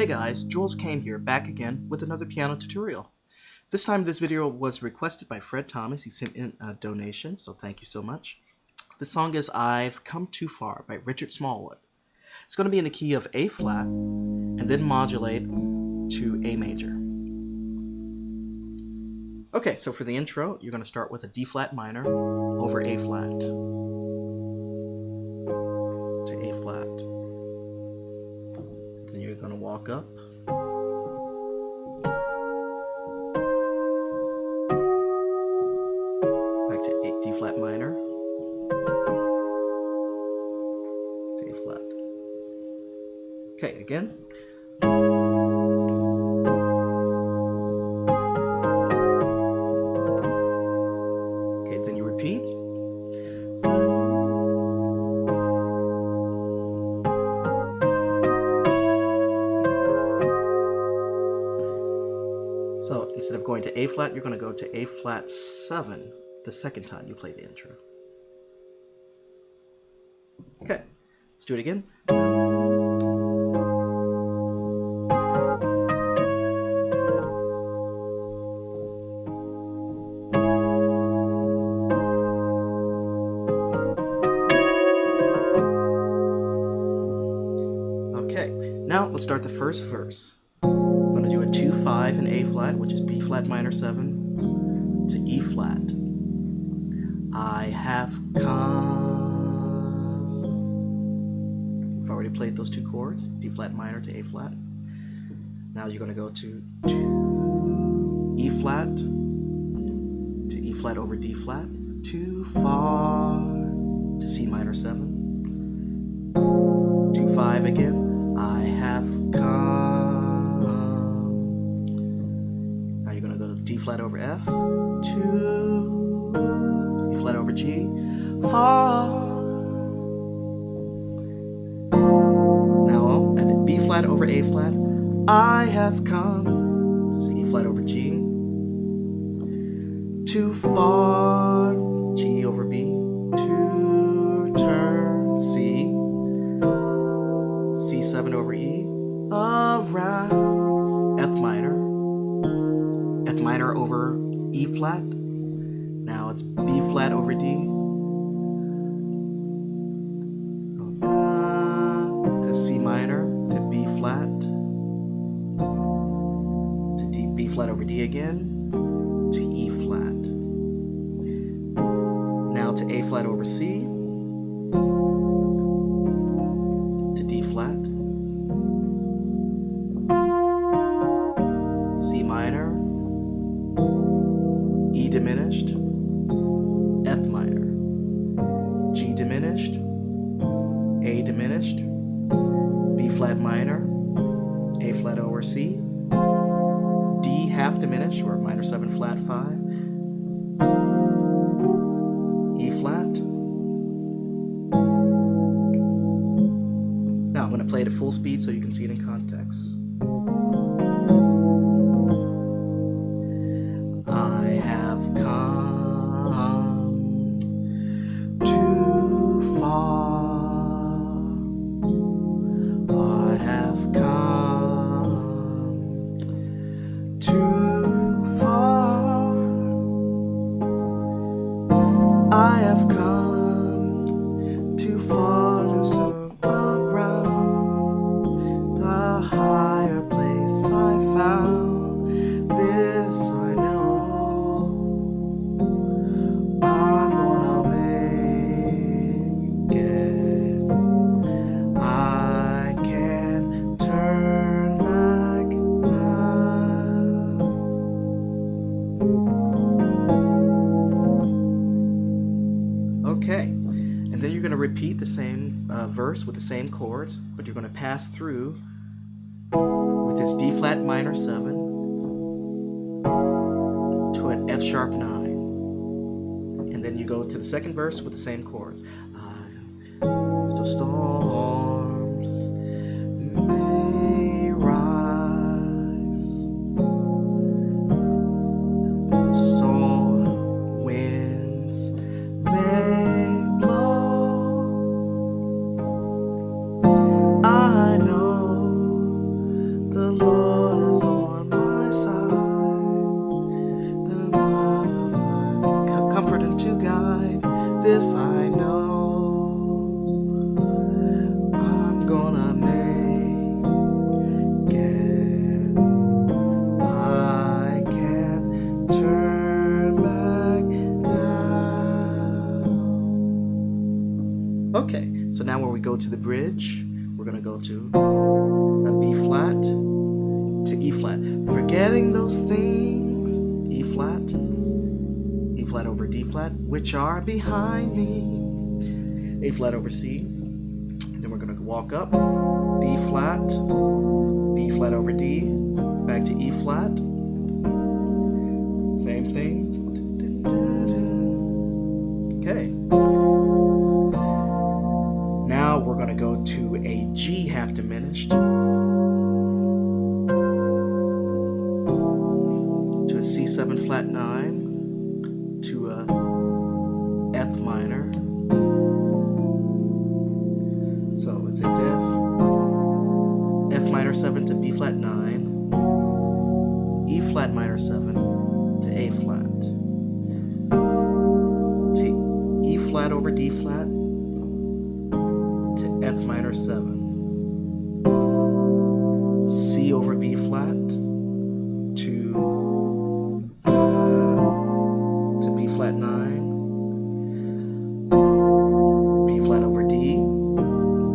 guys, Jules Kane here, back again with another piano tutorial. This time this video was requested by Fred Thomas. He sent in a donation, so thank you so much. The song is I've Come Too Far by Richard Smallwood. It's going to be in the key of A flat and then modulate to A major. Okay, so for the intro, you're going to start with a D flat minor over A flat to A flat. Then you're going to walk up. Back to A, D flat minor to A flat. Okay, again. Okay, then you repeat. So instead of going to A flat, you're going to go to A flat 7 the second time you play the intro. Okay, let's do it again. Okay, now let's start the first verse. I'm going to do a 2-5 in A flat, which is B flat minor 7 to E flat. I have come. We've already played those two chords, D flat minor to A flat. Now you're going to go to E flat to E flat over D flat, too far to C minor 7, 2-5 again. I have come. Now you're going to go to D flat over F, to E flat over G, far. Now at B flat over A flat, I have come. So E flat over G, too far, G over B, to turn C, C7 over E, around F minor over E flat. Now it's B flat over D, to C minor, to B flat, to D, B flat over D again, to E flat. Now to A flat over C, to D flat, C minor, E diminished, F minor, G diminished, A diminished, B flat minor, A flat over C, D half diminished, or minor 7 flat 5, E flat. Now I'm going to play it at full speed so you can see it in context. I have come too far. I have come too far. I have come too far to circle around the higher place I found. This I know. I'm gonna make it. I can't turn back now. Okay, and then you're going to repeat the same verse with the same chords, but you're going to pass through with this D flat minor 7 to an F sharp 9. And then you go to the second verse with the same chords. So storms may rise, storm winds may blow. I know the we go to the bridge, we're going to go to a B flat to E flat. Forgetting those things, E flat over D flat, which are behind me. A flat over C. Then we're going to walk up, D flat, B flat over D, back to E flat. Same thing. Okay. Now we're going to go to a G half diminished, to a C7 flat 9, to a F minor. So it's a F minor 7 to B flat 9, E flat minor 7 to A flat, to E flat over D flat to F minor 7, C over B flat to B flat 9, B flat over D,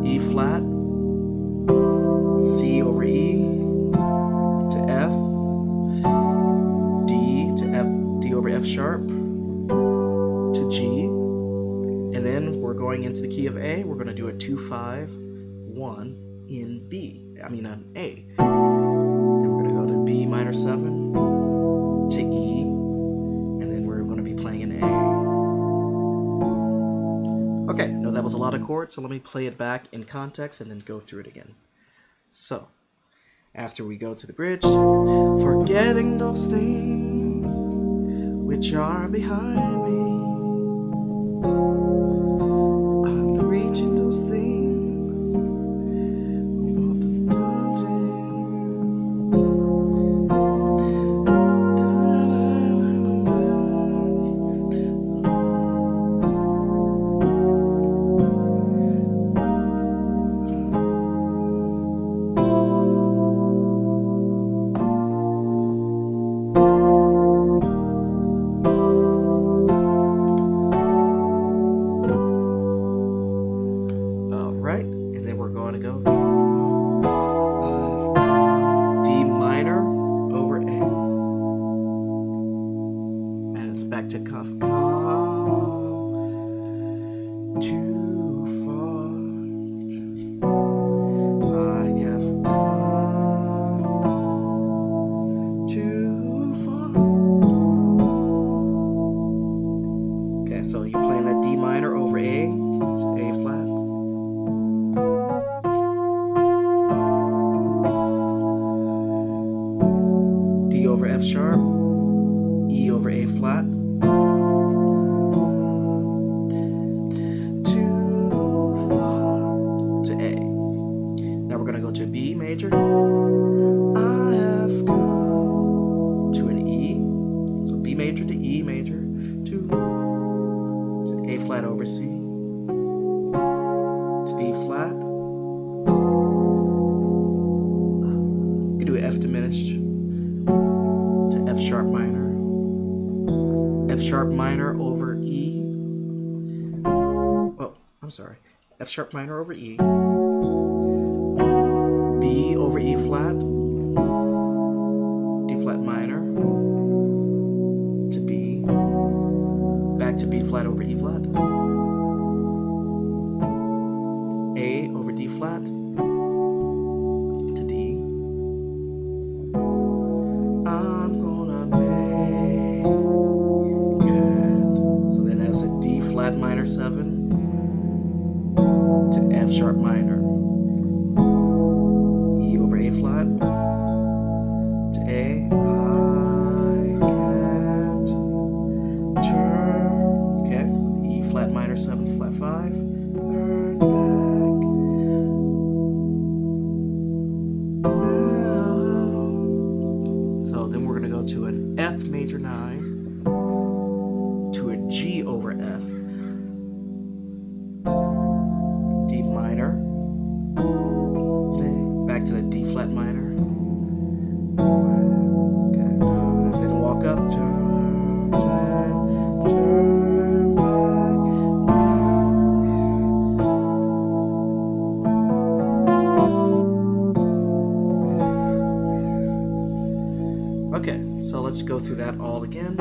E flat, C over E to F, D to F, D over F sharp to G, and then we're going into the key of A. We're going to do a 2-5-1 in B. A. Then we're going to go to B minor 7 to E, and then we're going to be playing an A. Okay, I know that was a lot of chords, so let me play it back in context and then go through it again. So, after we go to the bridge, forgetting those things which are behind me, I'm reaching those things. Back to cuff, come too far. I have come too far. Okay, so you're playing that D minor over A to A flat. D over F sharp, E over A flat. To B major, I have come to an E, so B major to E major to A flat over C to D flat. You can do an F diminished to F sharp minor, F sharp minor over E. Oh, I'm sorry, F sharp minor over E. B over E flat, D flat minor, to B, back to B flat over E flat, A over D flat, to D. I'm gonna make it. So then that's a D flat minor 7 to F sharp minor. Over A flat to A. I can't turn. Okay, E flat minor 7 flat 5. Turn back now. So then we're gonna go to an F major 9 to a G over F. D minor. Back to the D flat minor. Okay. Then walk up, turn back. Okay, so let's go through that all again.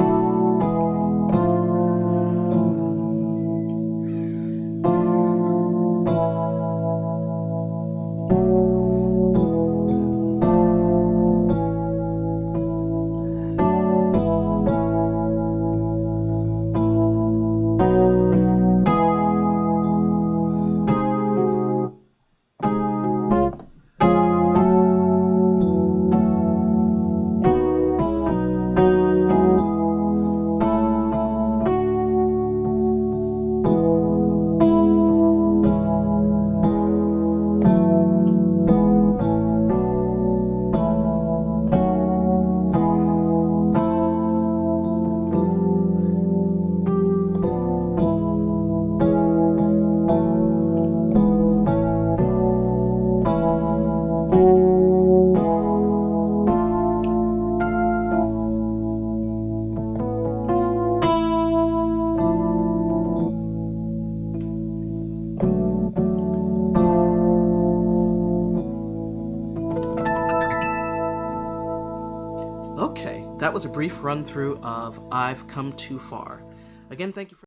Okay, that was a brief run through of I've Come Too Far. Again, thank you for